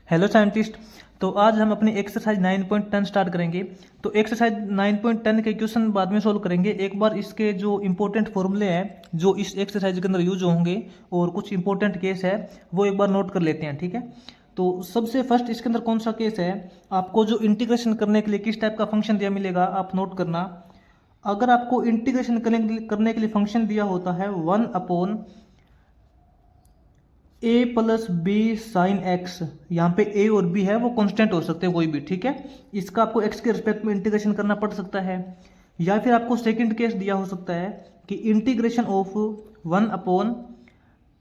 Hello scientist. तो आज हम अपनी एक्सरसाइज 9.10 स्टार्ट करेंगे। तो एक्सरसाइज 9.10 के क्वेश्चन बाद में सोल्व करेंगे। एक बार इसके जो इंपॉर्टेंट फॉर्मूले हैं जो इस एक्सरसाइज के अंदर यूज होंगे और कुछ इंपॉर्टेंट केस है वो एक बार नोट कर लेते हैं, ठीक है। तो सबसे फर्स्ट इसके अंदर कौन सा केस है, आपको जो इंटीग्रेशन करने के लिए किस टाइप का फंक्शन दिया मिलेगा आप नोट करना। अगर आपको इंटीग्रेशन करने के लिए फंक्शन दिया होता है 1 a plus b sine x, यहाँ पे ए और बी है वो कांस्टेंट हो सकते हैं कोई भी, ठीक है। इसका आपको एक्स के रिस्पेक्ट में इंटीग्रेशन करना पड़ सकता है। या फिर आपको सेकंड केस दिया हो सकता है कि integration of 1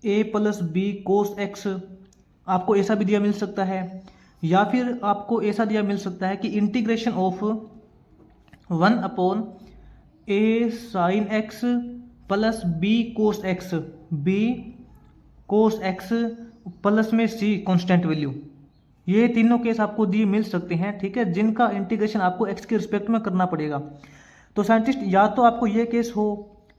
a plus b cos x, आपको ऐसा भी दिया मिल सकता है। या फिर आपको ऐसा दिया मिल सकता है कि integration of 1 a sine x plus b cos x, b cos x plus में सी कांस्टेंट वैल्यू। ये तीनों केस आपको दिए मिल सकते हैं, ठीक है, जिनका इंटीग्रेशन आपको एक्स के रिस्पेक्ट में करना पड़ेगा। तो साइंटिस्ट या तो आपको ये केस हो,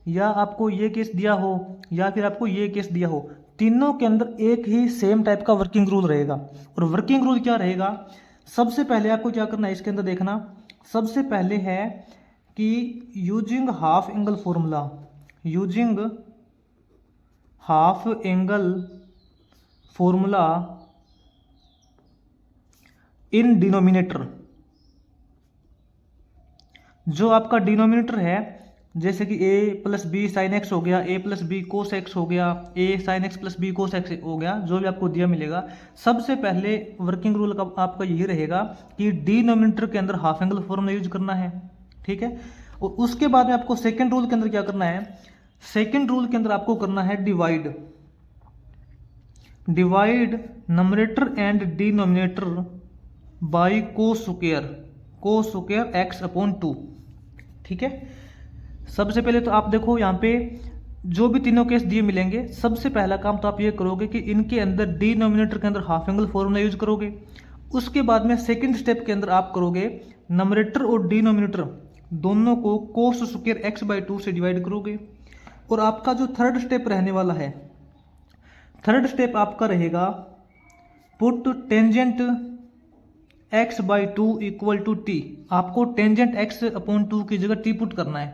या आपको ये केस दिया हो, या फिर आपको ये केस दिया हो, तीनों के अंदर एक ही सेम टाइप का वर्किंग रूल रहेगा। और वर्किंग रूल क्या रहेगा, सबसे पहले आपको क्या करना है इसके अंदर देखना। सबसे पहले है कि using half angle formula, using half angle formula in denominator, जो आपका डिनोमिनेटर है जैसे कि a plus b sine x हो गया, a plus b cos x हो गया, a sine x plus b cos x हो गया, जो भी आपको दिया मिलेगा, सबसे पहले वर्किंग रूल का आपका यही रहेगा कि डिनोमिनेटर के अंदर हाफ एंगल फॉर्मूला यूज करना है, ठीक है। और उसके बाद में आपको सेकेंड रूल के अंदर क्या करना है, सेकेंड रूल के अंदर आपको करना है divide, divide numerator and denominator by को स्क्वायर एक्स अपॉन 2, ठीक है। सबसे पहले तो आप देखो यहाँ पे जो भी तीनों केस दिए मिलेंगे, सबसे पहला काम तो आप ये करोगे कि इनके अंदर डिनोमिनेटर के अंदर हाफ एंगल फॉर्मूला यूज करोगे। उसके बाद में सेकंड स्टेप के अंदर आप करोगे नंबरेटर और डिनोमिनेटर दोनों को कोस स्क्वायर एक्स बाई 2 से डिवाइड करोगे। और आपका जो थर्ड स्टेप रहने वाला है, थर्ड स्टेप आपका रहेगा put tangent x by 2 equal to t. आपको टेंजेंट एक्स अपॉन 2 की जगह टी पुट करना है,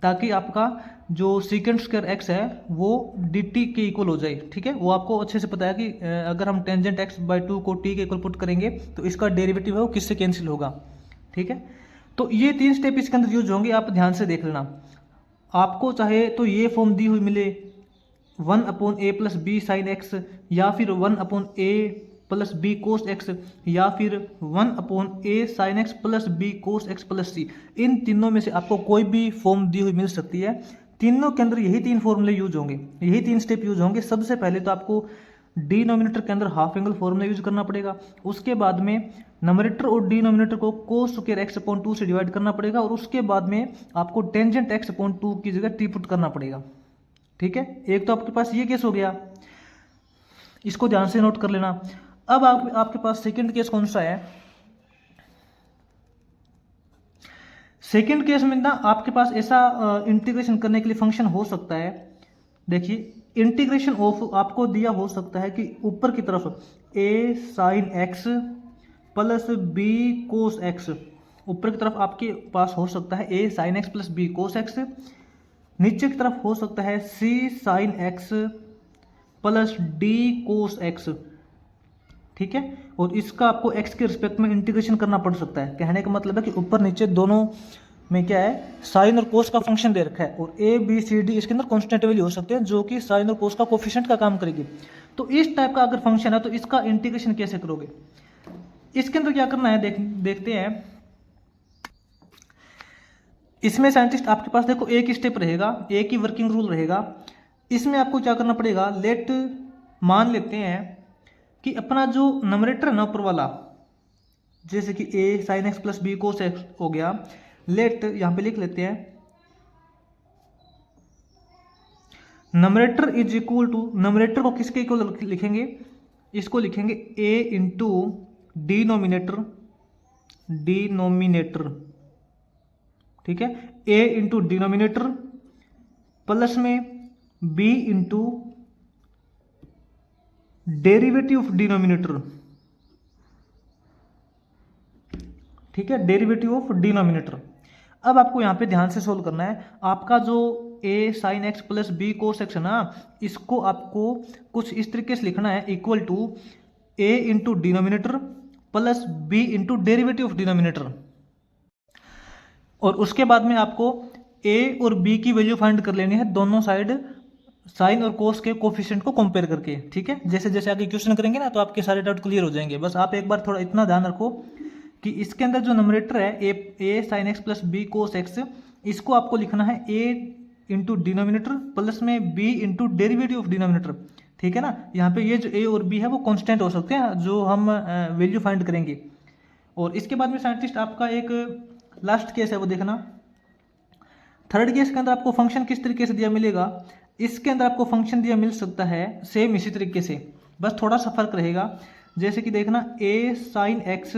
ताकि आपका जो सीकेंट स्क्वायर एक्स है वो डी टी के इक्वल हो जाए, ठीक है। वो आपको अच्छे से पता है कि अगर हम टेंजेंट एक्स बाई 2 को टी के इक्वल पुट करेंगे तो इसका डेरिवेटिव है वो किससे कैंसिल होगा, ठीक है। तो ये तीन स्टेप इसके अंदर यूज होंगे, आप ध्यान से देख लेना। आपको चाहे तो ये फॉर्म दी हुई मिले 1 a plus b sine x, या फिर 1 a plus b cos x, या फिर 1 a sine x plus b cos x plus c, इन तीनों में से आपको कोई भी फॉर्म दी हुई मिल सकती है। तीनों के अंदर यही तीन फॉर्मूले यूज होंगे, यही तीन स्टेप यूज होंगे। सबसे पहले तो आपको डिनोमिनेटर के अंदर हाफ एंगल फॉर्मूला यूज करना पड़ेगा। उसके बाद में नंबरेटर और डिनोमिनेटर को कोस स्क्वायर एक्स अपॉन 2 से डिवाइड करना पड़ेगा। और उसके बाद में आपको टेंजेंट एक्स अपॉन 2 की जगह टी पुट करना पड़ेगा, ठीक है। एक तो आपके पास ये केस हो गया, इसको ध्यान से नोट कर लेना। अब आपके पास सेकंड केस कौन सा है, सेकंड केस में ना आपके पास ऐसा इंटीग्रेशन करने के लिए फंक्शन हो सकता है। देखिए इंटीग्रेशन ऑफ आपको दिया हो सकता है कि ऊपर की तरफ a sine x plus b cos x, ऊपर की तरफ आपके पास हो सकता है a sine x plus b cos x, नीचे की तरफ हो सकता है c sine x plus d cos x, ठीक है। और इसका आपको एक्स के रिस्पेक्ट में इंटीग्रेशन करना पड़ सकता है। कहने का मतलब है कि ऊपर नीचे दोनों में क्या है, साइन और कोस का फंक्शन दे रखा है, और ए बी सी डी इसके अंदर कांस्टेंट वैल्यू हो सकते हैं जो कि साइन और कोस का कोफिशिएंट का काम करेगी। तो इस टाइप का अगर फंक्शन है तो इसका इंटीग्रेशन कैसे करोगे, इसके अंदर क्या करना है देखते हैं। इसमें साइंटिस्ट आपके पास देखो एक ही स्टेप रहेगा, एक ही वर्किंग रूल रहेगा। इसमें आपको क्या करना पड़ेगा, लेट मान लेते हैं कि अपना जो नंबरेटर है ना ऊपर वाला, जैसे कि a sine x plus b cos x हो गया, लेट यहां पे लिख लेते हैं numerator is equal to, numerator को किसके इक्वल लिखेंगे, इसको लिखेंगे ए इंटू डिनोमिनेटर, डिनोमिनेटर, ठीक है, ए इंटू डिनोमिनेटर प्लस में b into derivative of denominator, ठीक है, डेरिवेटिव ऑफ डिनोमिनेटर। अब आपको यहाँ पे ध्यान से सोल्व करना है। आपका जो a sine x plus b cos x है ना, इसको आपको कुछ इस तरीके से लिखना है, equal to a into denominator plus b into derivative of denominator. और उसके बाद में आपको a और b की वैल्यू फाइंड कर लेनी है दोनों साइड साइन और कोस के कोफिशिएंट को कंपेयर करके। ठीक है, जैसे जैसे आगे क्वेश्चन करेंगे ना तो आपके सारे डाउट क्लियर हो जाएंगे। बस आप एक बार थोड़ा इतना ध्यान रखो कि इसके अंदर जो नंबरेटर है a sine x plus b cos x, इसको आपको लिखना है a इंटू डिनोमिनेटर प्लस में b into derivative of denominator. ठीक है ना, यहाँ पे ये जो a और b है वो कांस्टेंट हो सकते हैं जो हम वैल्यू फाइंड करेंगे। और इसके बाद में साइंटिस्ट आपका एक लास्ट केस है वो देखना। थर्ड केस के अंदर आपको फंक्शन किस तरीके से दिया मिलेगा, इसके अंदर आपको फंक्शन दिया मिल सकता है सेम इसी तरीके से, बस थोड़ा सा फर्क रहेगा। जैसे कि देखना a sine x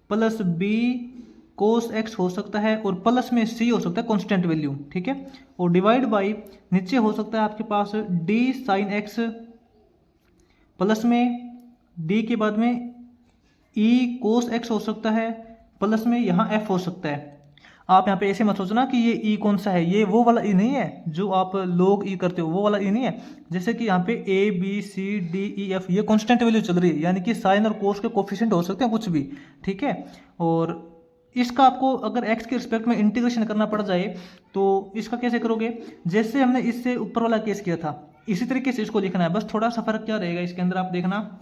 plus b cos x हो सकता है और प्लस में c हो सकता है कांस्टेंट वैल्यू। ठीक है, और डिवाइड बाई नीचे हो सकता है आपके पास d साइन एक्स प्लस में d के बाद में e कोस एक्स हो सकता है प्लस में यहाँ f हो सकता है। आप यहाँ पे ऐसे मत सोचना कि ये e कौन सा है, ये वो वाला e नहीं है जो आप लोग e करते हो, वो वाला e नहीं है। जैसे कि यहाँ पे a b c d e f ये कांस्टेंट वैल्यू चल रही है, यानी कि साइन और कोस के कोफिशिएंट हो सकते हैं कुछ भी। ठीक है, और इसका आपको अगर x के रिस्पेक्ट में इंटीग्रेशन करना पड़ जाए तो इसका कैसे करोगे, जैसे हमने इससे ऊपर वाला केस किया था इसी तरीके से इसको लिखना है। बस थोड़ा सा फर्क क्या रहेगा इसके अंदर, आप देखना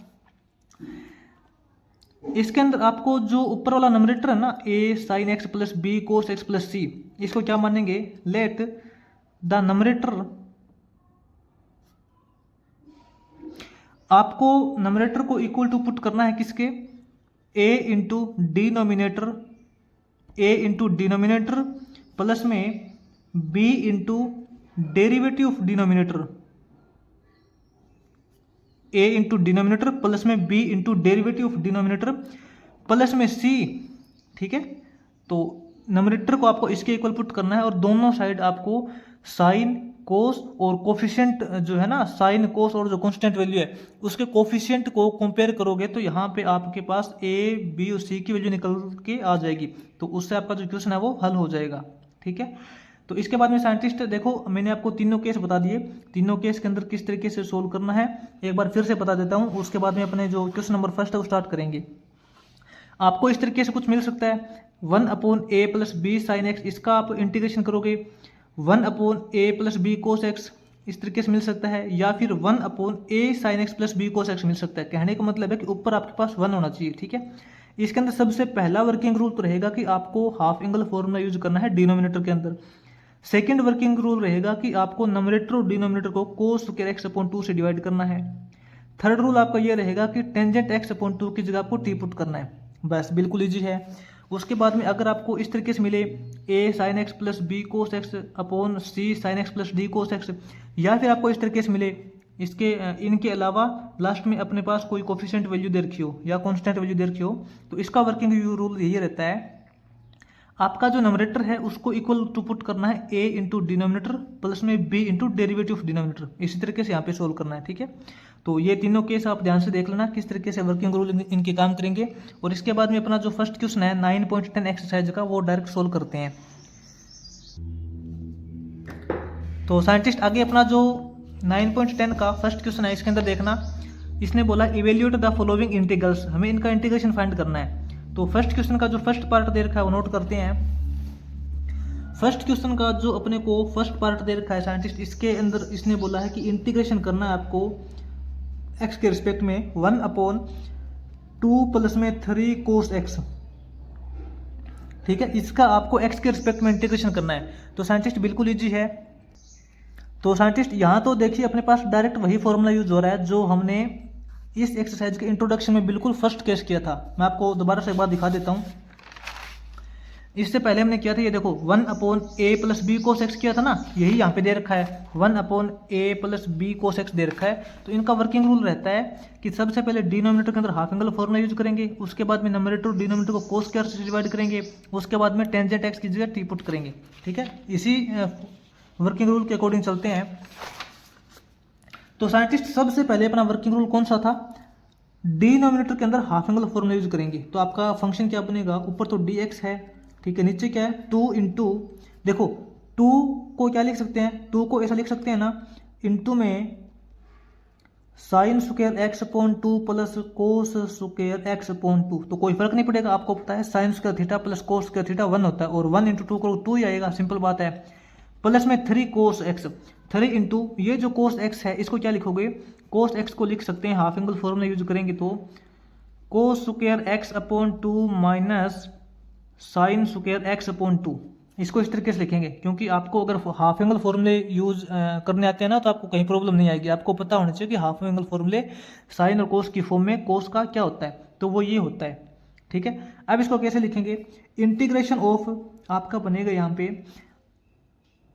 इसके अंदर आपको जो ऊपर वाला नंबरेटर है ना a sine x plus b cos x plus c, इसको क्या मानेंगे, लेट द नंबरेटर, आपको नंबरेटर को इक्वल टू पुट करना है किसके, a into denominator, a into denominator plus में b into derivative of denominator, a into denominator plus में b into derivative of denominator plus में c। ठीक है, तो नंबरेटर को आपको इसके इक्वल पुट करना है और दोनों साइड आपको साइन कोस और कोफिशिएंट जो है ना, साइन कोस और जो कांस्टेंट वैल्यू है उसके कोफिशिएंट को कंपेयर करोगे तो यहाँ पे आपके पास a b और c की वैल्यू निकल के आ जाएगी, तो उससे आपका जो क्वेश्चन है वो हल हो जाएगा। ठीक है, तो इसके बाद में साइंटिस्ट देखो मैंने आपको तीनों केस बता दिए, तीनों केस के अंदर किस तरीके से सोल्व करना है एक बार फिर से बता देता हूँ। उसके बाद में अपने जो क्वेश्चन नंबर फर्स्ट है वो स्टार्ट करेंगे। आपको इस तरीके से कुछ मिल सकता है 1/a plus b sine x, इसका आप इंटीग्रेशन करोगे 1/a plus b cos x, इस तरीके से मिल सकता है, या फिर 1/a sine x plus b cos x मिल सकता है। कहने का मतलब है कि ऊपर आपके पास 1 होना चाहिए। ठीक है, इसके अंदर सबसे पहला वर्किंग रूल तो रहेगा कि आपको हाफ एंगल फॉर्मूला यूज करना है डिनोमिनेटर के अंदर। सेकंड वर्किंग रूल रहेगा कि आपको नंबरेटर और डिनोमिनेटर को कोस स्क्वायर एक्स अपॉन 2 से डिवाइड करना है। थर्ड रूल आपका ये रहेगा कि टेंजेंट एक्स अपॉन 2 की जगह आपको टी पुट करना है, बस बिल्कुल इजी है। उसके बाद में अगर आपको इस तरीके से मिले a sine x plus b cos x upon c sine x plus d cos x, या फिर आपको इस तरीके से मिले इसके इनके अलावा लास्ट में अपने पास कोई कोफिशिएंट वैल्यू दे रखी हो या कांस्टेंट वैल्यू दे रखी हो, तो इसका वर्किंग रूल यही रहता है, आपका जो नंबरेटर है उसको इक्वल टू पुट करना है a इंटू डिनोमिनेटर प्लस में b into derivative of denominator. इसी तरीके से यहाँ पे सोल्व करना है। ठीक है, तो ये तीनों केस आप ध्यान से देख लेना किस तरीके से वर्किंग रूल इनके काम करेंगे। और इसके बाद में अपना जो फर्स्ट क्वेश्चन है 9.10 एक्सरसाइज का वो डायरेक्ट सोल्व करते हैं। तो साइंटिस्ट आगे अपना जो 9.10 का फर्स्ट क्वेश्चन है इसके अंदर देखना, इसने बोला इवेल्यूएट द फॉलोइंग इंटीग्रल्स, हमें इनका इंटीग्रेशन फाइंड करना है। तो फर्स्ट क्वेश्चन का जो फर्स्ट पार्ट दे रखा है वो नोट करते हैं। फर्स्ट क्वेश्चन का जो अपने को फर्स्ट पार्ट दे रखा है साइंटिस्ट, इसके अंदर इसने बोला है कि इंटीग्रेशन करना है आपको x के रिस्पेक्ट में 1/2 प्लस में 3 कोस x। ठीक है, इसका आपको x के रिस्पेक्ट में इंटीग्रेशन करना है। तो साइंटिस्ट बिल्कुल इजी है। तो साइंटिस्ट यहाँ तो देखिए अपने पास डायरेक्ट वही फॉर्मूला यूज हो रहा है जो हमने इस एक्सरसाइज के इंट्रोडक्शन में बिल्कुल फर्स्ट केस किया था। मैं आपको दोबारा से एक बार दिखा देता हूँ। इससे पहले हमने किया था, ये देखो 1/a plus b cos x किया था ना, यही यहाँ पे दे रखा है 1/a plus b cos x दे रखा है। तो इनका वर्किंग रूल रहता है कि सबसे पहले डिनोमिनेटर के अंदर हाफ एंगल फॉर्मूला यूज करेंगे, उसके बाद में नंबरेटर और डिनोमिनेटर को कोस स्क्वायर से डिवाइड करेंगे, उसके बाद में टेंजेंट एक्स की जगह टी पुट करेंगे। ठीक है, इसी वर्किंग रूल के अकॉर्डिंग चलते हैं। तो साइंटिस्ट सबसे पहले अपना वर्किंग रूल कौन सा था, डिनोमिनेटर के अंदर हाफ एंगल फॉर्मूला यूज करेंगे तो आपका फंक्शन क्या बनेगा, ऊपर तो डी एक्स है, ठीक है, नीचे क्या है 2 इंटू, देखो 2 को क्या लिख सकते हैं, 2 को ऐसा लिख सकते हैं ना, इंटू में sine square x upon 2 plus cos square x upon 2, तो कोई फर्क नहीं पड़ेगा, आपको पता है sine square theta plus cos square theta 1 होता है, और 1 इंटू 2 करो 2 ही आएगा, सिंपल बात है। प्लस में 3 कोस एक्स, 3 इंटू ये जो कोस एक्स है इसको क्या लिखोगे, कोस एक्स को लिख सकते हैं, हाफ एंगल फॉर्मूला यूज करेंगे तो कोस square x upon 2 minus sine square x upon 2, इसको इस तरीके से लिखेंगे, क्योंकि आपको अगर हाफ एंगल फॉर्मूले यूज करने आते हैं ना तो आपको कहीं प्रॉब्लम नहीं आएगी, आपको पता होना चाहिए कि हाफ एंगल फॉर्मूले साइन और कोस की फॉर्म में कोस का क्या होता है, तो वो ये होता है, ठीक है। अब इसको कैसे लिखेंगे, इंटीग्रेशन ऑफ आपका बनेगा यहाँ पे,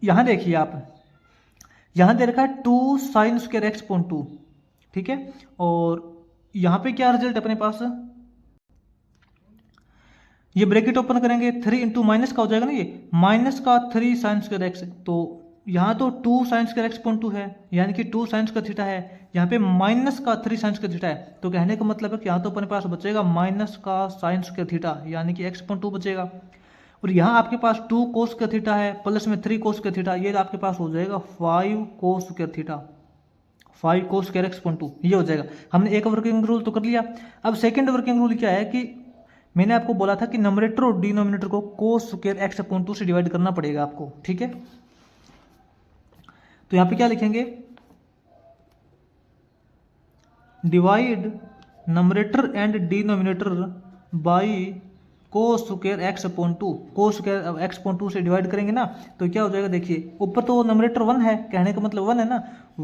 यहाँ देखिए आप, यहाँ दे रखा है 2 साइन स्क्वायर एक्स अपॉन 2, ठीक है, और यहाँ पे क्या रिजल्ट अपने पास, ये ब्रैकेट ओपन करेंगे 3 इंटू माइनस का हो जाएगा ना, ये माइनस का 3 साइन स्क्वायर एक्स, तो यहाँ तो 2 साइन स्क्वायर एक्स पॉइंट 2 है, यानी कि 2 साइन स्क्वायर थीटा है, यहाँ पे माइनस का 3 साइन स्क्वायर थीटा है, तो कहने का मतलब है कि यहाँ तो अपने पास बचेगा माइनस का साइन स्क्वायर थीटा, यानी कि एक्स पॉइंट 2 बचेगा, और यहाँ आपके पास 2 कोस स्क्वायर थीटा है प्लस में 3 कोस स्क्वायर थीटा, ये आपके पास हो जाएगा 5 कोस स्क्वायर थीटा, 5 कोस स्क्वायर एक्स पॉइंट 2, ये हो जाएगा। हमने एक वर्किंग रूल तो कर लिया, अब सेकेंड वर्किंग रूल क्या है कि मैंने आपको बोला था कि नंबरेटर और डिनोमिनेटर को कोस स्क्वायर एक्स अपॉन 2 से डिवाइड करना पड़ेगा आपको, ठीक है। तो यहां पे क्या लिखेंगे, divide numerator and denominator by cos square x upon 2, cos square x upon 2 से डिवाइड करेंगे ना तो क्या हो जाएगा, देखिए ऊपर तो नंबरेटर 1 है, कहने का मतलब 1 है ना,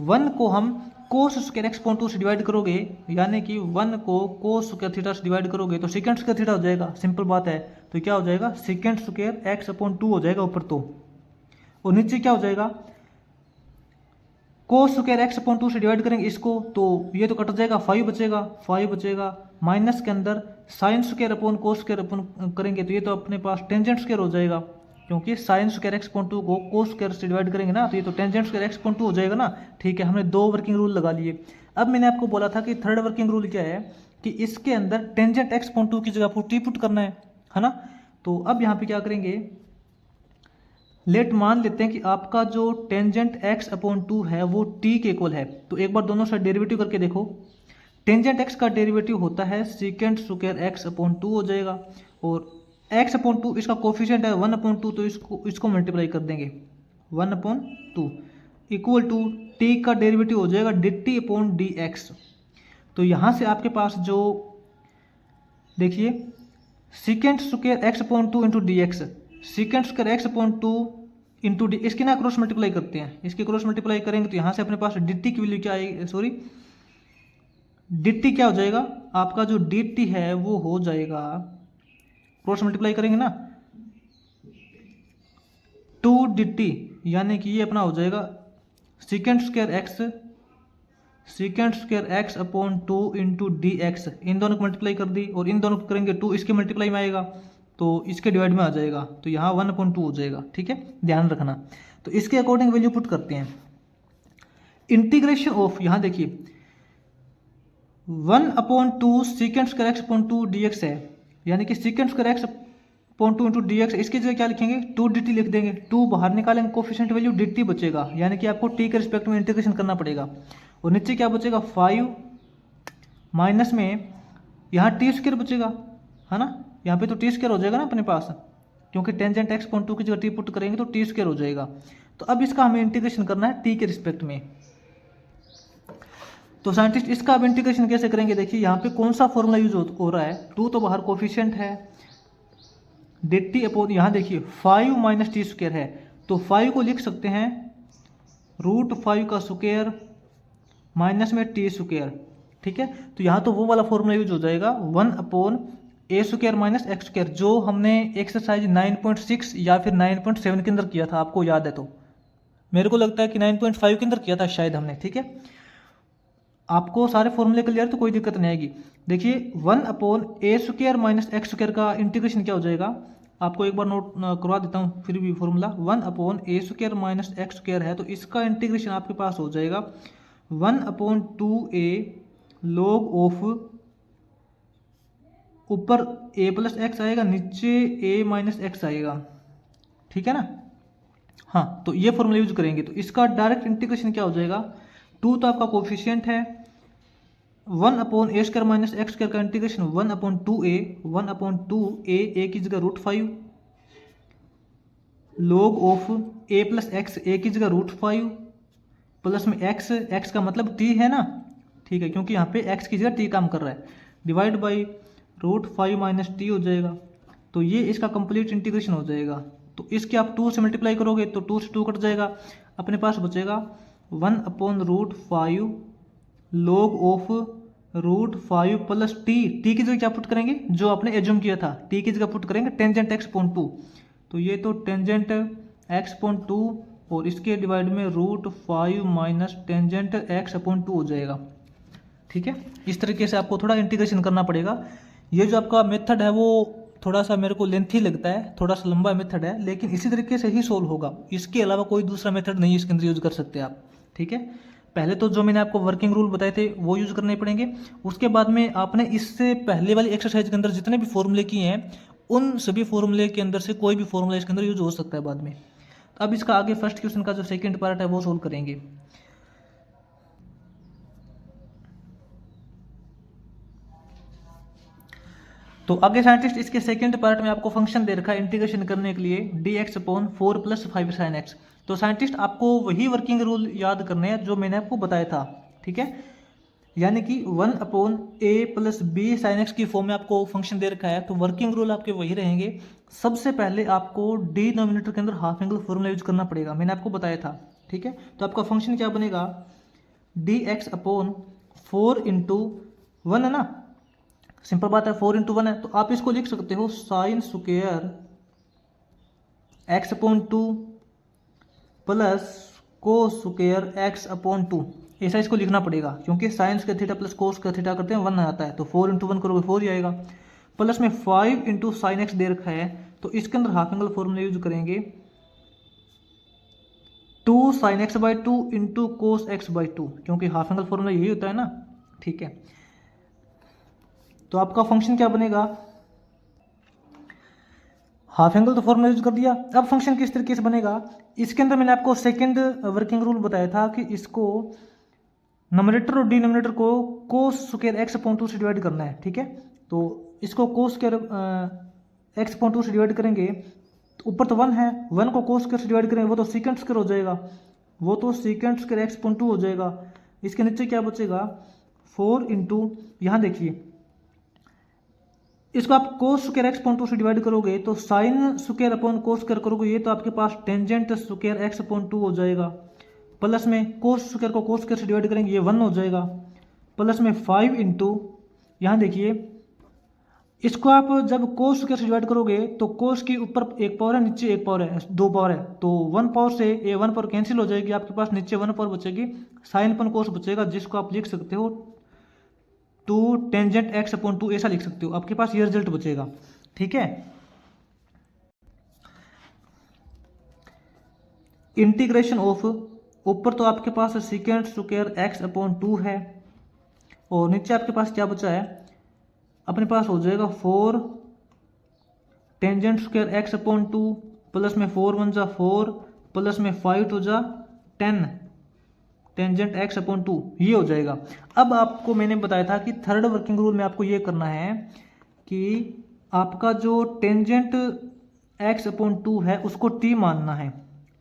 1 को हम कोस स्क्वायर एक्स अपॉन 2 से डिवाइड करोगे, यानी कि 1 को कोस स्क्वायर थीटा से डिवाइड करोगे तो सेकंड स्क्वायर थीटा हो जाएगा, सिंपल बात है, तो क्या हो जाएगा सेकंड स्क्वायर एक्स अपॉन 2 हो जाएगा ऊपर तो, और नीचे क्या हो जाएगा कोस स्क्वायर एक्स अपॉन 2 से डिवाइड करेंगे इसको तो ये तो कट जाएगा, 5 बचेगा, 5 बचेगा, माइनस के अंदर sine square upon cos square upon करेंगे तो ये तो अपने पास टेंजेंट स्क्वायर हो जाएगा, क्योंकि साइन स्क्वायर एक्स अपॉन 2 को कोस स्क्वायर से डिवाइड करेंगे ना तो ये तो टेंजेंट स्क्वायर एक्स अपॉन 2 हो जाएगा ना, ठीक है। हमने 2 वर्किंग रूल लगा लिए। अब मैंने आपको बोला था कि थर्ड वर्किंग रूल क्या है कि इसके अंदर टेंजेंट एक्स अपॉन 2 की जगह पुट पुट करना है ना, तो अब यहाँ पे क्या करेंगे, लेट मान लेते हैं कि आपका जो टेंजेंट x अपॉन 2 है वो t के इक्वल है, तो एक बार दोनों साइड डेरिवेटिव करके देखो, टेंजेंट x का डेरिवेटिव होता है सेकेंड स्क्वायर x अपॉन 2 हो जाएगा, और x अपॉन 2 इसका कोफिशिएंट है 1 अपॉन 2, तो इसको मल्टीप्लाई कर देंगे 1 अपॉन 2 इक्वल टू t का डेरिवेटिव हो जाएगा dt अपॉन dx, तो यहाँ से आपके पास जो देखिए second square x upon 2 into d x, second square x upon 2 into D, इसकी ना क्रॉस मल्टीप्लाई करते हैं, इसकी क्रॉस मल्टीप्लाई करेंगे तो यहाँ से अपने पास डी टी की वैल्यू क्या आएगी, सॉरी डी टी क्या हो जाएगा, आपका जो डी टी है वो हो जाएगा, क्रॉस मल्टीप्लाई करेंगे ना 2 डी टी, यानी कि ये अपना हो जाएगा second square x upon 2 into d x, इन दोनों को मल्टीप्लाई कर दी और इन दोनों को करेंगे 2 इसके मल्टीप्लाई में आएगा तो इसके डिवाइड में आ जाएगा, तो यहाँ 1/2 हो जाएगा, ठीक है, ध्यान रखना। तो इसके अकॉर्डिंग वैल्यू पुट करते हैं, इंटीग्रेशन ऑफ, यहाँ देखिए 1/2 second square x upon 2 dx है, यानी कि second square x upon 2 into d x, इसकी जगह क्या लिखेंगे 2 dt लिख देंगे, 2 बाहर निकालेंगे कोफिशिएंट वैल्यू dt बचेगा, यानी कि आपको t के रिस्पेक्ट में इंटीग्रेशन करना पड़ेगा, और नीचे क्या बचेगा 5 माइनस में यहाँ टी स्क्वायर बचेगा, है ना, यहाँ पे तो टी स्क्वायर हो जाएगा ना अपने पास, क्योंकि टेंजेंट एक्स अपॉन 2 की जगह टी पुट करेंगे तो टी स्क्वायर हो जाएगा। तो अब इसका हमें इंटीग्रेशन करना है टी के रिस्पेक्ट में, तो साइंटिस्ट इसका अब इंटीग्रेशन कैसे करेंगे, देखिए यहाँ पे कौन सा फॉर्मूला यूज हो रहा है, 2 तो बाहर कोफिशिएंट है, डी टी अपॉन यहाँ देखिए 5 माइनस टी स्क्वायर है, तो 5 को लिख सकते हैं √5 का स्क्वायर माइनस में टी स्क्वायर, ठीक है। तो यहाँ तो वो वाला फॉर्मूला यूज हो जाएगा 1/a square minus x square, जो हमने एक्सरसाइज 9.6 या फिर 9.7 के अंदर किया था, आपको याद है, तो मेरे को लगता है कि 9.5 के अंदर किया था शायद हमने, ठीक है। आपको सारे फॉर्मूले क्लियर तो कोई दिक्कत नहीं आएगी। देखिए 1/a square minus x square का इंटीग्रेशन क्या हो जाएगा, आपको एक बार नोट करवा देता हूँ फिर भी formula, 1/a square minus x square है, तो इसका इंटीग्रेशन आपके पास हो जाएगा 1/2a log ऑफ ऊपर a प्लस एक्स आएगा, नीचे a माइनस एक्स आएगा, ठीक है ना। हाँ, तो ये फॉर्मूला यूज करेंगे तो इसका डायरेक्ट इंटीग्रेशन क्या हो जाएगा, 2 तो आपका कोफिशिएंट है, 1/a² माइनस x² का इंटीग्रेशन 1/2a, 1/2a, a की जगह √5 log of a plus x, a की जगह √5 प्लस में x का मतलब t है ना, ठीक है, क्योंकि यहाँ पे x की जगह t काम कर रहा है, डिवाइड बाई √5 माइनस टी हो जाएगा। तो ये इसका कंप्लीट इंटीग्रेशन हो जाएगा। तो इसके आप 2 से मल्टीप्लाई करोगे तो 2 से 2 कट जाएगा, अपने पास बचेगा 1/√5 log ऑफ √5 प्लस टी की जगह क्या पुट करेंगे, जो आपने एज्यूम किया था, टी की जगह पुट करेंगे टेंजेंट x/2। तो ये तो टेंजेंट x/2 और इसके डिवाइड में √5 माइनस टेंजेंट x/2 हो जाएगा, ठीक है। इस तरीके से आपको थोड़ा इंटीग्रेशन करना पड़ेगा। ये जो आपका मेथड है वो थोड़ा सा मेरे को लेंथी लगता है, थोड़ा सा लंबा मेथड है, लेकिन इसी तरीके से ही सोल्व होगा, इसके अलावा कोई दूसरा मेथड नहीं इसके अंदर यूज कर सकते आप, ठीक है। पहले तो जो मैंने आपको वर्किंग रूल बताए थे वो यूज करने पड़ेंगे, उसके बाद में आपने इससे पहले वाली एक्सरसाइज के अंदर जितने भी फॉर्मूले किए हैं उन सभी फॉर्मूले के अंदर से कोई भी फॉर्मूला इसके अंदर यूज हो सकता है बाद में। अब इसका आगे फर्स्ट क्वेश्चन का जो सेकंड पार्ट है वो सोल्व करेंगे। तो आगे साइंटिस्ट इसके सेकंड पार्ट में आपको फंक्शन दे रखा है इंटीग्रेशन करने के लिए dx/4 + 5 sin x। तो साइंटिस्ट आपको वही वर्किंग रूल याद करने हैं जो मैंने आपको बताया था, ठीक है, यानी कि 1/a + b sin x की फॉर्म में आपको फंक्शन दे रखा है। तो वर्किंग रूल आपके वही रहेंगे। सबसे पहले आपको डिनोमिनेटर के अंदर हाफ एंगल फॉर्मूला यूज करना पड़ेगा, मैंने आपको बताया था, ठीक है। तो आपका फंक्शन क्या बनेगा, dx/4 × 1 है ना, सिंपल बात है, 4 × 1 है, तो आप इसको लिख सकते हो sin² x/2 plus cos² x/2। ऐसा इसको लिखना पड़ेगा, क्योंकि साइंस का थीटा प्लस कोस का थीटा करते हैं 1 आता है, तो 4 × 1 करोगे 4 ही आएगा, प्लस में 5 × sin x दे रखा है, तो इसके अंदर हाफ एंगल फॉर्मूला यूज करेंगे 2 sin x/2 × cos x/2, क्योंकि हाफ एंगल फॉर्मूला यही होता है ना, ठीक है। तो आपका फंक्शन क्या बनेगा, हाफ एंगल तो फॉर्मूला यूज कर दिया। अब फंक्शन किस तरीके से बनेगा, इसके अंदर मैंने आपको सेकंड वर्किंग रूल बताया था कि इसको नोमिनेटर और डिनोमिनेटर को cos² x/2 से डिवाइड करना है, ठीक है। तो इसको cos² x/2 से डिवाइड करेंगे, तो ऊपर तो 1 है, 1 को cos² से डिवाइड करेंगे वो तो sec² हो जाएगा, वो तो sec² x/2 हो जाएगा। इसके नीचे क्या बचेगा, 4 × यहाँ देखिए, इसको आप cos² x/2 से डिवाइड करोगे तो sin² करोगे, ये तो आपके पास टेंजेंट² x/2 हो जाएगा, प्लस में cos² को cos² से डिवाइड करेंगे ये 1 हो जाएगा, प्लस में 5 × यहाँ देखिए, इसको आप जब cos² से डिवाइड करोगे तो cos के ऊपर एक पावर है, नीचे एक पावर है, 2 पावर है, तो 1 पावर से ये 1 पावर कैंसिल हो जाएगी, आपके पास नीचे 1 पावर बचेगी, sin/cos बचेगा, जिसको आप लिख सकते हो 2 टेंजेंट x/2, ऐसा लिख सकते हो, आपके पास ये रिजल्ट बचेगा, ठीक है। इंटीग्रेशन ऑफ, ऊपर तो आपके पास sec² x/2 है और नीचे आपके पास क्या बचा है, अपने पास हो जाएगा 4 टेंजेंट² x/2 प्लस में 4 × 1 = 4 प्लस में 5 × 2 = 10 टेंजेंट x/2, ये हो जाएगा। अब आपको मैंने बताया था कि थर्ड वर्किंग रूल में आपको ये करना है कि आपका जो टेंजेंट x/2 है उसको t मानना है,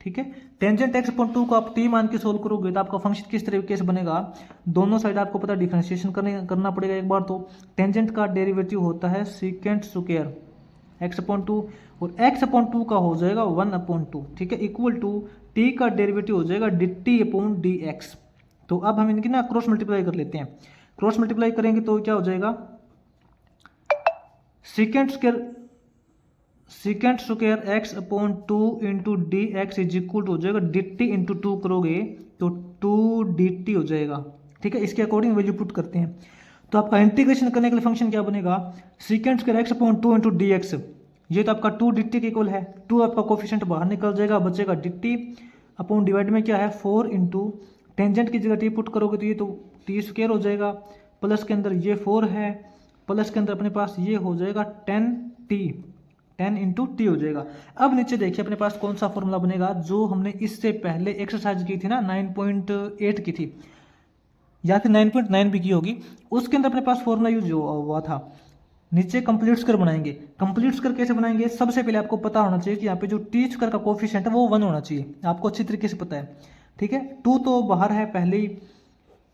ठीक है। टेंजेंट x/2 को आप t मान के सोल्व करोगे तो आपका फंक्शन किस तरीके से बनेगा, दोनों साइड आपको पता डिफरेंशिएशन करना पड़ेगा एक बार। तो टेंजेंट का डेरिवेटिव होता है sec² x/2 और x/2 का हो जाएगा 1/2, ठीक है, इक्वल टू t का डेरिवेटिव हो जाएगा dt/dx। तो अब हम इनकी ना क्रॉस मल्टीप्लाई कर लेते हैं, क्रॉस मल्टीप्लाई करेंगे तो क्या हो जाएगा, sec² x/2 × dx is equal to हो जाएगा dt/2 करोगे तो 2 dt हो जाएगा, ठीक है। इसके अकॉर्डिंग वैल्यू पुट करते हैं, तो आपका इंटीग्रेशन करने के लिए फंक्शन क्या बनेगा, sec² x/2 × dx, ये तो आपका 2 dt के इक्वल है, 2 आपका कोफिशिएंट बाहर निकल जाएगा, बचेगा dt/ डिवाइड में क्या है 4 × टेंजेंट की जगह t पुट करोगे तो ये तो t² हो जाएगा, प्लस के अंदर ये 4 है, प्लस के अंदर अपने पास ये हो जाएगा 10t, 10 इंटू टी हो जाएगा। अब नीचे देखिए अपने पास कौन सा फॉर्मूला बनेगा, जो हमने इससे पहले एक्सरसाइज की थी ना 9.8 की थी या फिर 9.9 भी की होगी, उसके अंदर अपने पास फॉर्मूला यूज हुआ था। नीचे कंप्लीट स्क्वायर बनाएंगे। कंप्लीट स्क्वायर कैसे बनाएंगे, सबसे पहले आपको पता होना चाहिए कि यहाँ पे जो टी स्क्वायर का कोफिशिएंट है वो 1 होना चाहिए, आपको अच्छी तरीके से पता है, ठीक है। 2 तो बाहर है पहले ही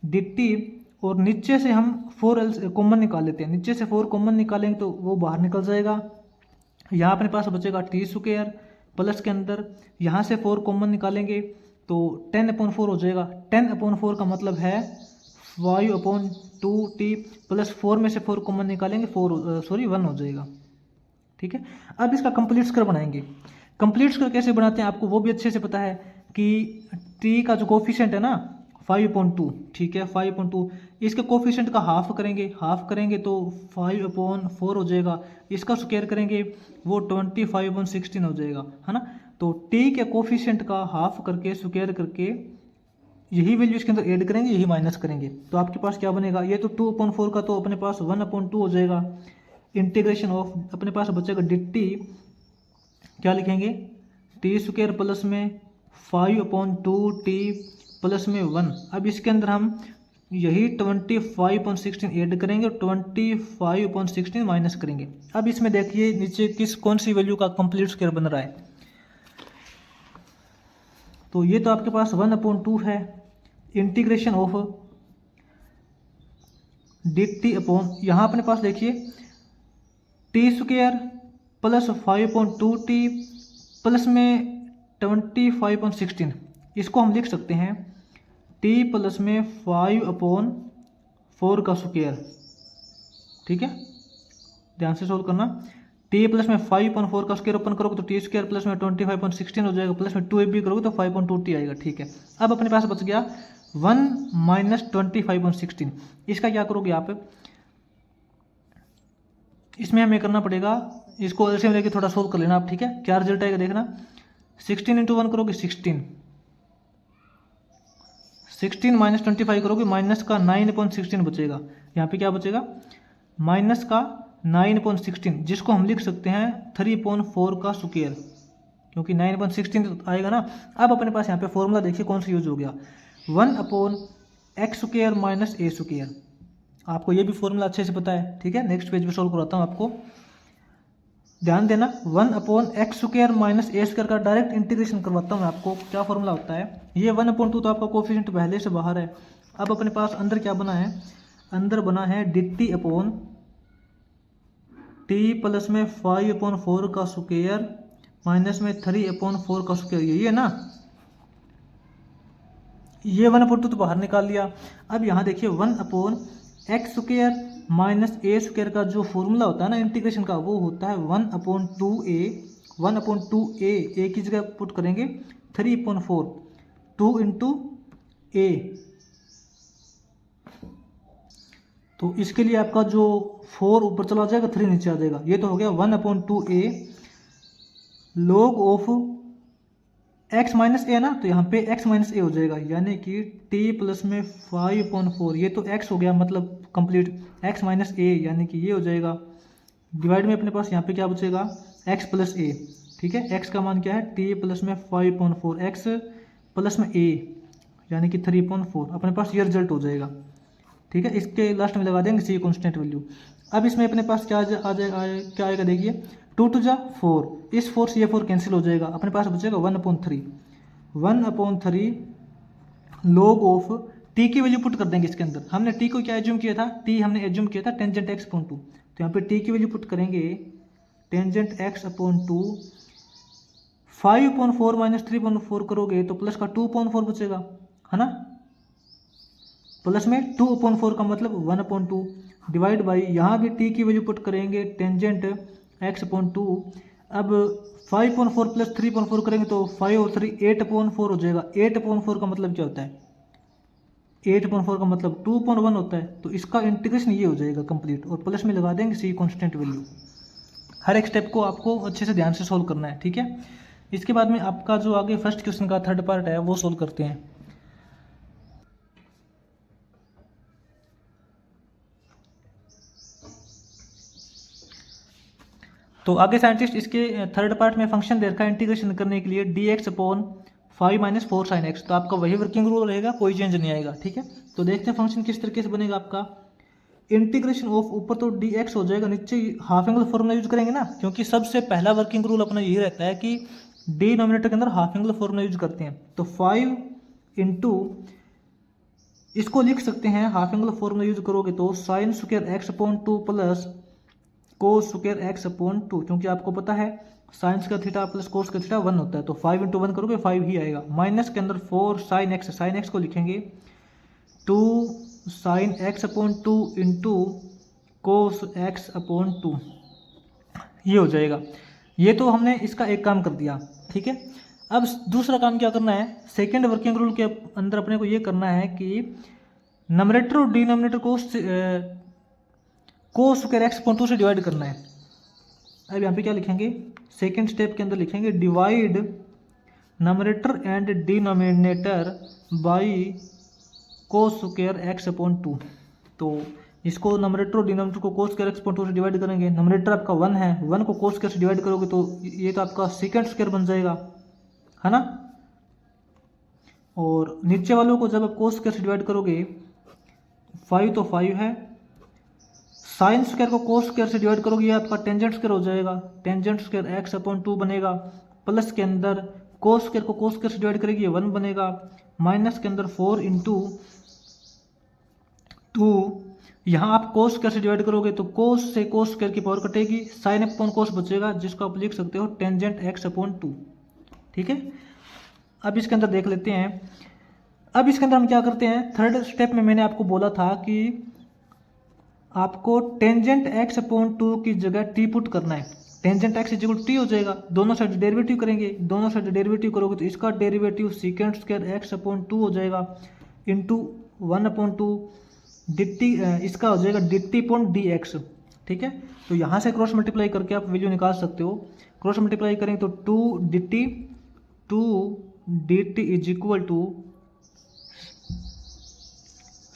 dt, और नीचे से हम 4 कॉमन निकाल लेते हैं, नीचे से 4 कॉमन निकालेंगे तो वो बाहर निकल जाएगा। यहाँ अपने पास बचेगा टी स्क्वायर प्लस के अंदर यहाँ से 4 कॉमन निकालेंगे तो 10/4 हो जाएगा। 10/4 का मतलब है 5/2t प्लस 4 में से 4 कॉमन निकालेंगे 1 हो जाएगा, ठीक है। अब इसका कंप्लीट स्क्वायर बनाएंगे। कंप्लीट स्क्वायर कैसे बनाते हैं आपको वो भी अच्छे से पता है कि t का जो कोफिशिएंट है ना 5/2, ठीक है, 5/2, इसके कोफिशिएंट का हाफ करेंगे तो 5/4 हो जाएगा। इसका स्क्वायर करेंगे वो 25/16 हो जाएगा, है ना। तो t के कोफिशिएंट का हाफ करके स्क्वायर करके यही वैल्यू इसके अंदर ऐड करेंगे, यही माइनस करेंगे, तो आपके पास क्या बनेगा, ये तो 2/4 का तो अपने पास 1/2 हो जाएगा। इंटीग्रेशन ऑफ अपने पास बचेगा dt, क्या लिखेंगे, टी स्क्वायर प्लस में 5/2t प्लस में 1। अब इसके अंदर हम यही 25/16 ऐड करेंगे और 25/16 माइनस करेंगे। अब इसमें देखिए नीचे कौन सी वैल्यू का कंप्लीट स्क्वायर बन रहा है, तो ये तो आपके पास 1/2 है। इंटीग्रेशन ऑफ dt अपॉन यहाँ अपने पास देखिए T square plus 5/2t plus में 25/16, इसको हम लिख सकते हैं t प्लस में 5/4 का स्क्वायर, ठीक है, ध्यान से सोल्व करना। t प्लस में 5/4 का स्क्वायर ओपन करोगे तो टी स्क्वायर प्लस में 25/16 हो जाएगा, प्लस में 2 भी करोगे तो 5/2t आएगा, ठीक है। अब अपने पास बच गया 1 माइनस 25/16, इसका क्या करोगे आप, इसमें हमें करना पड़ेगा, इसको एलसीएम लेके थोड़ा सोल्व कर लेना आप, ठीक है। क्या रिजल्ट आएगा देखना, 16 इंटू 1 करोगे 16 माइनस 25 करोगे माइनस का 9/16 बचेगा। यहाँ पे क्या बचेगा, माइनस का 9/16, जिसको हम लिख सकते हैं 3/4 का स्क्वायर, क्योंकि 9/16 आएगा ना। अब अपने पास यहाँ पे फॉर्मूला देखिए कौन सा यूज हो गया, 1/x² माइनस a²। आपको ये भी फॉर्मूला अच्छे से पता है, ठीक है। नेक्स्ट पेज पे सोल्व कराता हूँ आपको, ध्यान देना। 1/x² माइनस a² का डायरेक्ट इंटीग्रेशन करवाता हूँ मैं आपको, क्या फॉर्मूला होता है। ये 1/2 तो आपका कोफिशिएंट पहले से बाहर है। अब अपने पास अंदर क्या बना है, अंदर बना है dt अपॉन t प्लस में 5/4 का स्क्वायर माइनस में 3/4 का स्क्वायर, यही है ना। ये 1/2 तो बाहर निकाल लिया। अब यहाँ देखिए 1/x² माइनस a² का जो फॉर्मूला होता है ना इंटीग्रेशन का, वो होता है 1/2a। 1/2a a की जगह पुट करेंगे 3/4, 2 इंटू a, तो इसके लिए आपका जो 4 ऊपर चला जाएगा 3 नीचे आ जाएगा। ये तो हो गया 1/2a log of x minus a ना, तो यहाँ पे x माइनस ए हो जाएगा, यानी कि t प्लस में 5/4, ये तो x हो गया मतलब कंप्लीट, x माइनस ए यानी कि ये हो जाएगा। डिवाइड में अपने पास यहाँ पे क्या बचेगा, x प्लस ए, ठीक है। x का मान क्या है, t प्लस में 5/4, x प्लस में a यानी कि 3/4, अपने पास ये रिजल्ट हो जाएगा, ठीक है। इसके लास्ट में लगा देंगे c कॉन्स्टेंट वैल्यू। अब इसमें अपने पास क्या आ जाएगा, क्या आएगा देखिए, 2 to 4, इस 4 से ये 4 कैंसिल हो जाएगा, अपने पास बचेगा 1/3 log ऑफ t की वैल्यू पुट कर देंगे इसके अंदर। हमने t को क्या एज्यूम किया था, t हमने एज्यूम किया था टेंजेंट x/2, तो यहाँ पे t की वैल्यू पुट करेंगे टेंजेंट x/2, 5/4 माइनस 3/4 करोगे तो प्लस का 2/4 बचेगा, है ना, प्लस में 2/4 का मतलब 1/2 डिवाइड बाई, यहाँ भी t की वैल्यू पुट करेंगे टेंजेंट x/2। अब 5/4 प्लस 3/4 करेंगे तो 5 और 3 8/4 हो जाएगा। 8/4 का मतलब क्या होता है, 8/4 का मतलब 2/1 होता है, तो इसका इंटीग्रेशन ये हो जाएगा कंप्लीट, और प्लस में लगा देंगे c कांस्टेंट वैल्यू। हर एक स्टेप को आपको अच्छे से ध्यान से सोल्व करना है, ठीक है। इसके बाद में आपका जो आगे फर्स्ट क्वेश्चन का थर्ड पार्ट है वो सोल्व करते हैं। तो आगे साइंटिस्ट इसके थर्ड पार्ट में फंक्शन दे रखा है इंटीग्रेशन करने के लिए dx upon 5 minus 4 sine x. तो आपका वही वर्किंग रूल रहेगा, कोई चेंज नहीं आएगा। ठीक है, तो देखते हैं फंक्शन किस तरीके से बनेगा आपका। इंटीग्रेशन ऑफ ऊपर तो dx हो जाएगा, नीचे हाफ एंगल फॉर्मूला यूज करेंगे ना, क्योंकि सबसे पहला वर्किंग रूल अपना यही रहता है कि डिनोमिनेटर के अंदर हाफ एंगल फॉर्मूला यूज करते हैं। तो 5 इंटू, इसको लिख सकते हैं हाफ एंगल फॉर्मूला यूज करोगे तो sine square x upon 2 plus cos square x upon 2, क्योंकि आपको पता है साइंस का थीटा प्लस कोस का थीटा 1 होता है। तो 5 इंटू 1 करोगे 5 ही आएगा। माइनस के अंदर 4 साइन एक्स, साइन एक्स को लिखेंगे 2 sine x upon 2 into cos x upon 2, ये हो जाएगा। ये तो हमने इसका एक काम कर दिया। ठीक है, अब दूसरा काम क्या करना है, सेकेंड वर्किंग रूल के अंदर अपने को ये करना है कि नमरेटर और डिनोमिनेटर को कोस स्क्वायर एक्स अपॉन 2 से डिवाइड करना है। अब यहाँ पे क्या लिखेंगे, सेकेंड स्टेप के अंदर लिखेंगे divide numerator and denominator by cos square x upon 2। तो इसको नमरेटर और डिनोमिनेटर को कोस स्क्वायर एक्स अपॉन 2 से डिवाइड करेंगे। नमरेटर आपका 1 है, 1 को कोस स्क्वायर से डिवाइड करोगे तो ये तो आपका सेकेंड स्क्वायर बन जाएगा, है ना। और नीचे वालों को जब आप कोस स्क्वायर से डिवाइड करोगे 5 तो 5 है, साइन स्क्वायर को कोस स्क्वायर से डिवाइड करोगे ये आपका टेंजेंट स्क्वायर हो जाएगा, टेंजेंट स्क्वायर एक्स अपॉन 2 बनेगा। प्लस के अंदर कोस स्क्वायर को कोस स्क्वायर से डिवाइड करेगी ये 1 बनेगा। माइनस के अंदर 4 इंटू 2, यहाँ आप कोस स्क्वायर से डिवाइड करोगे तो कोस से कोस स्क्वायर की पावर कटेगी, साइन अपॉन कोस बचेगा, जिसको आप लिख सकते हो टेंजेंट एक्स अपॉन 2। ठीक है, अब इसके अंदर देख लेते हैं। अब इसके अंदर हम क्या करते हैं, थर्ड स्टेप में मैंने आपको बोला था कि आपको टेंजेंट एक्स अपॉन 2 की जगह टी पुट करना है। टेंजेंट एक्स इक्वल टी हो जाएगा, दोनों साइड डेरिवेटिव करेंगे, दोनों साइड डेरिवेटिव करोगे तो इसका derivative secant square x upon 2 हो जाएगा इंटू 1 अपॉन 2 डिट्टी, इसका हो जाएगा डिट्टी अपॉन डी एक्स। ठीक है, तो यहाँ से क्रॉस मल्टीप्लाई करके आप वैल्यू निकाल सकते हो। क्रॉस मल्टीप्लाई करेंगे तो 2 dt is equal to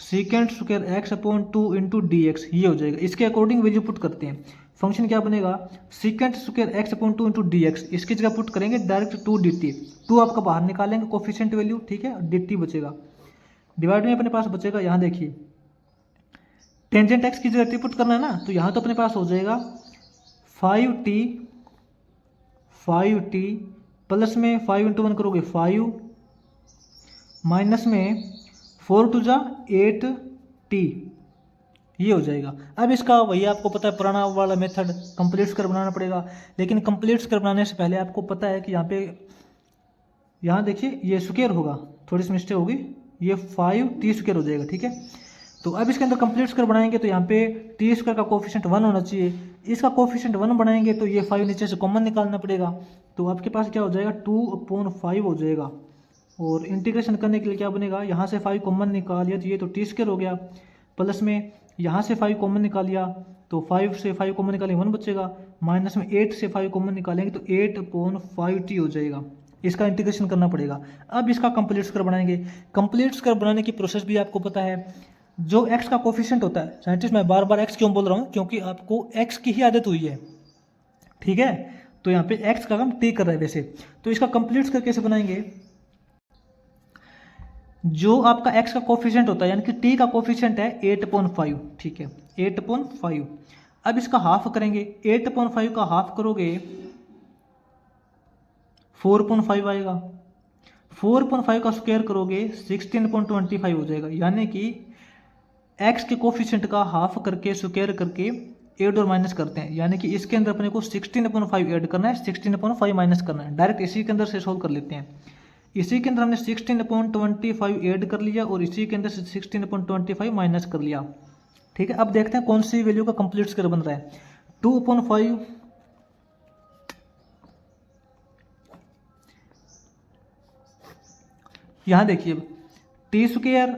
secant square x upon 2 into d x, ये हो जाएगा। इसके अकॉर्डिंग वैल्यू पुट करते हैं। फंक्शन क्या बनेगा, secant square x upon 2 into d x, इसकी जगह पुट करेंगे डायरेक्ट 2 dt, 2 आपका बाहर निकालेंगे कोफिशिएंट वैल्यू। ठीक है, dt बचेगा, डिवाइड में अपने पास बचेगा, यहाँ देखिए टेंजेंट एक्स की जगह टी पुट करना है ना, तो यहाँ तो अपने पास हो जाएगा 5t प्लस में 5 इंटू 1 करोगे 5, माइनस में 4 टू जा 8t, ये हो जाएगा। अब इसका वही आपको पता है पुराना वाला मेथड, कंप्लीट स्क्वायर बनाना पड़ेगा। लेकिन कंप्लीट स्क्वायर बनाने से पहले आपको पता है कि यहाँ देखिए ये स्क्वायर होगा, थोड़ी सी मिस्टेक होगी, ये 5t स्क्वायर हो जाएगा। ठीक है, तो अब इसके अंदर कंप्लीट स्क्वायर बनाएंगे तो यहाँ पे टी स्क्वायर का कोफिशिएंट 1 होना चाहिए, इसका कोफिशिएंट 1 बनाएंगे तो ये 5 नीचे से कॉमन निकालना पड़ेगा। तो आपके पास क्या हो जाएगा 2/5 हो जाएगा। और इंटीग्रेशन करने के लिए क्या बनेगा, यहाँ से 5 कॉमन निकाल लिया तो ये तो टी स्क्वायर हो गया, प्लस में यहाँ से 5 कॉमन निकाल लिया तो 5 से 5 कॉमन निकालेंगे 1 बचेगा, माइनस में 8 से 5 कॉमन निकालेंगे तो 8/5t हो जाएगा। इसका इंटीग्रेशन करना पड़ेगा। अब इसका कंप्लीट स्क्वायर बनाएंगे। कंप्लीट स्क्वायर बनाने की प्रोसेस भी आपको पता है। जो x का कोफिशिएंट होता है, साइंटिस्ट मैं बार बार x क्यों बोल रहा हूँ, क्योंकि आपको x की ही आदत हुई है। ठीक है, तो यहाँ पे x का काम t कर रहा है वैसे, तो इसका कंप्लीट स्क्वायर कैसे बनाएंगे, जो आपका x का कोफिशिएंट होता है यानी कि t का कोफिशिएंट है 8/5। ठीक है, 8/5। अब इसका हाफ करेंगे, 8/5 का हाफ करोगे 4/5 आएगा, 4/5 का स्क्वायर करोगे 16/25 हो जाएगा। यानी कि x के कोफिशिएंट का हाफ करके स्क्वायर करके ऐड और माइनस करते हैं, यानी कि इसके अंदर अपने को 16/5 ऐड करना है, 16/5 माइनस करना है। डायरेक्ट इसी के अंदर से सोल्व कर लेते हैं। इसी के अंदर हमने 16/25 ऐड कर लिया और इसी के अंदर से 16/25 माइनस कर लिया। ठीक है, अब देखते हैं कौन सी वैल्यू का कंप्लीट स्क्वायर बन रहा है। 2/5 यहाँ देखिए टी स्क्वायर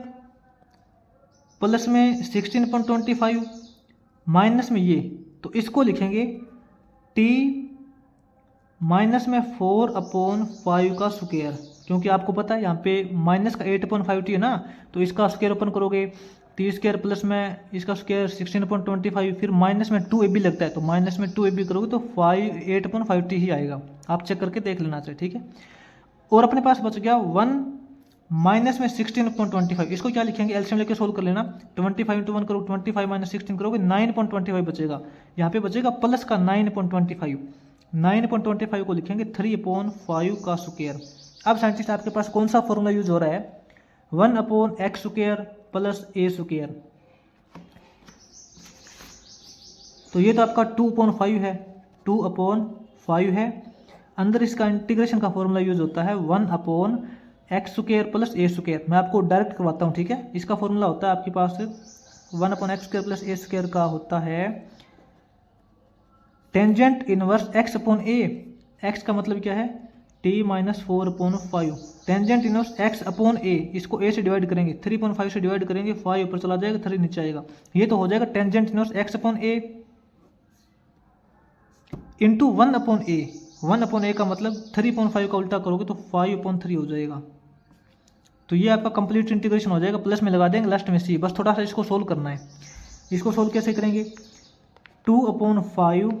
प्लस में 16/25 माइनस में ये, तो इसको लिखेंगे टी माइनस में 4/5 का स्क्वायर, क्योंकि आपको पता है यहाँ पे माइनस का 8/5t है ना, तो इसका स्क्वायर ओपन करोगे टी स्क्वायर प्लस में इसका स्क्वायर 16.25, फिर माइनस में 2ab लगता है, तो माइनस में 2ab करोगे तो 8.5t ही आएगा। आप चेक करके देख लेना चाहिए, ठीक है। और अपने पास बच गया 1 माइनस में 16.25, इसको क्या लिखेंगे, एलसीएम लेके सोल्व कर लेना। 25 × 1 करो, 25 माइनस 16 करोगे 9.25 बचेगा। यहाँ पे बचेगा प्लस का 9.25, 9.25 को लिखेंगे 3/5 का स्क्वायर। अब साइंटिस्ट आपके पास कौन सा फॉर्मूला यूज हो रहा है, 1/x² प्लस a स्क्वायर। तो ये तो आपका 2/5 है, 2/5 है। अंदर इसका इंटीग्रेशन का फॉर्मूला यूज होता है 1/x² प्लस a स्क्वायर। मैं आपको डायरेक्ट करवाता हूँ, ठीक है। इसका फॉर्मूला होता है आपके पास 1/x² प्लस a स्क्वायर का होता है टेंजेंट इनवर्स x/a। x का मतलब क्या है, t minus 4/5। Tangent inverse x/a, इसको a से डिवाइड करेंगे, 3/5 से डिवाइड करेंगे, 5 ऊपर चला जाएगा, 3 नीचे आएगा। ये तो हो जाएगा tangent inverse x/a into 1/a। 1/a का मतलब 3/5 का उल्टा करोगे तो 5/3 हो जाएगा। तो ये आपका कंप्लीट इंटीग्रेशन हो जाएगा, प्लस में लगा देंगे लास्ट में c। बस थोड़ा सा इसको सोल्व करना है। इसको सोल्व कैसे करेंगे, 2/5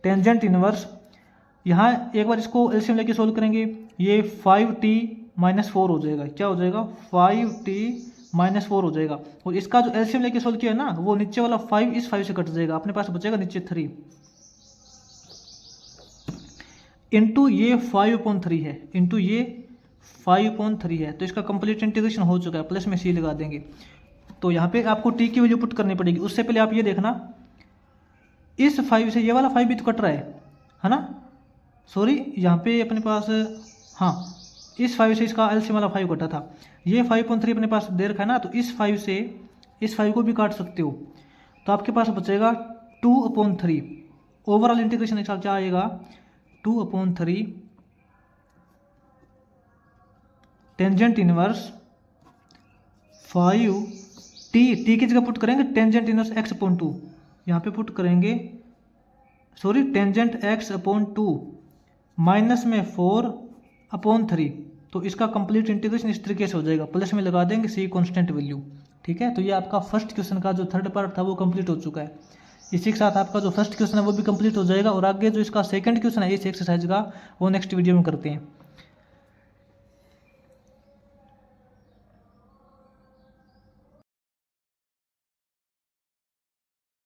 टेंजेंट इनवर्स, यहाँ एक बार इसको एलसीएम लेके सोल्व करेंगे, ये 5t माइनस 4 हो जाएगा। क्या हो जाएगा, 5t माइनस 4 हो जाएगा। और इसका जो एलसीएम लेके सोल्व किया है ना, वो नीचे वाला 5 इस 5 से कट जाएगा, अपने पास बचेगा नीचे 3 इंटू ये 5/3 है, इंटू ये 5/3 है। तो इसका कंप्लीट इंटीग्रेशन हो चुका है, प्लस में c लगा देंगे। तो यहाँ पे आपको t की वैल्यू पुट करनी पड़ेगी। उससे पहले आप ये देखना, इस 5 से ये वाला 5 भी तो कट रहा है ना, सॉरी यहाँ पे अपने पास, हाँ इस 5 से इसका एलसीएम वाला 5 कटा था। ये 5/3 अपने पास दे रखा है ना, तो इस 5 से इस 5 को भी काट सकते हो। तो आपके पास बचेगा 2/3। ओवरऑल इंटीग्रेशन इसका क्या आएगा, 2/3 टेंजेंट इनवर्स 5t की जगह पुट करेंगे टेंजेंट इनवर्स x/2, यहाँ पे पुट करेंगे, सॉरी टेंजेंट x/2 माइनस में 4/3। तो इसका कंप्लीट इंटीग्रेशन इस तरीके से हो जाएगा, प्लस में लगा देंगे c कांस्टेंट वैल्यू, ठीक है। तो ये आपका फर्स्ट क्वेश्चन का जो थर्ड पार्ट था वो कंप्लीट हो चुका है। इसी के साथ आपका जो फर्स्ट क्वेश्चन है वो भी कंप्लीट हो जाएगा, और आगे जो इसका सेकंड क्वेश्चन है इस एक्सरसाइज का, वो नेक्स्ट वीडियो में करते हैं।